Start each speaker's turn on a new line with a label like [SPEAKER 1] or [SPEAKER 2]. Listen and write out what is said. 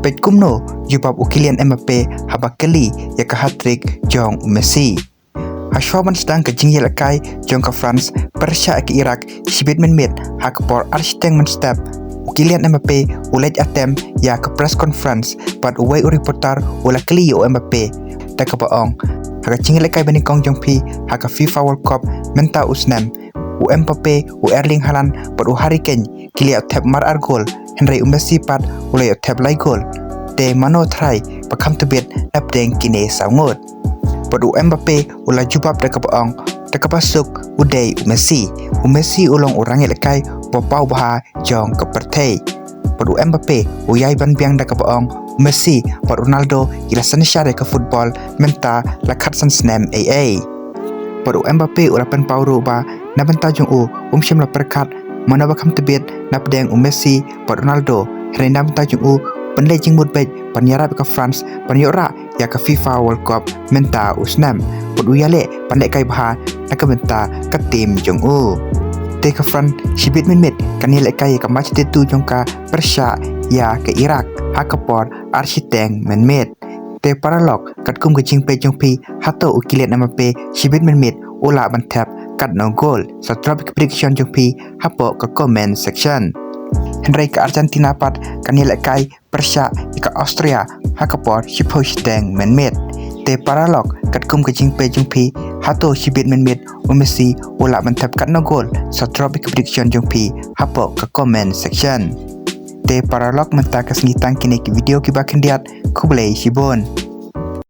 [SPEAKER 1] Pej kumno jubab Kylian Mbappe haba kylli ya ka hat-trick jong Messi. Hashoban sedang ke jingye lakai jong ke France Persia ke Iraq sibit menmit hak por architect menstep Kylian Mbappe ulej atem ya ke press conference pat uwai reporter ula kylli o Mbappe tak ke baong hak jingye lakai bani kong jong pi hak FIFA World Cup menta usnam u Mbappe u Erling Haaland pat u Harry Kane kili atep mar argol Henry Messi pat ulai atep lai gol te mano try pakam tebet napdeng kine saungot padu Mbappe ula jubab dak baong dak pasuk udai Messi ulong orang lekai bopau baha jong ke pertei padu Mbappe uyai ban biang dak baong Messi pat Ronaldo ila sanishare ke football menta lakat san snam AA padu Mbappe ula pen pauru ba nabenta jong umshim la perkat mana bakam tebet napdeng Messi pat Ronaldo Henry nabenta jong penlai jing mutbej panyara ke France panyora ya ke FIFA World Cup menta usnam padu yale pandai kai baha nak menta ke tim jong te ke France sibit minmit kan yale kai ke match te tu jong ka Persia ya ke Iraq hakapor architect menmit te paralog kat kum ke jing pe jong pi hato Kylian Mbappe sibit minmit ula bantap kat no goal setelah prediction jong pi hapo ke comment section Henry ke Argentina pat kan yale kai Persia ke Austria hakapor sipoch deng menmit te paralog kat kum ke jing pe jong pi hato sibit menmit Messi ula bantap kat no goal setelah prediction jong pi hapo ke comment section te paralog menta ke sengitang kini ke video ki bakendiat kublai sibon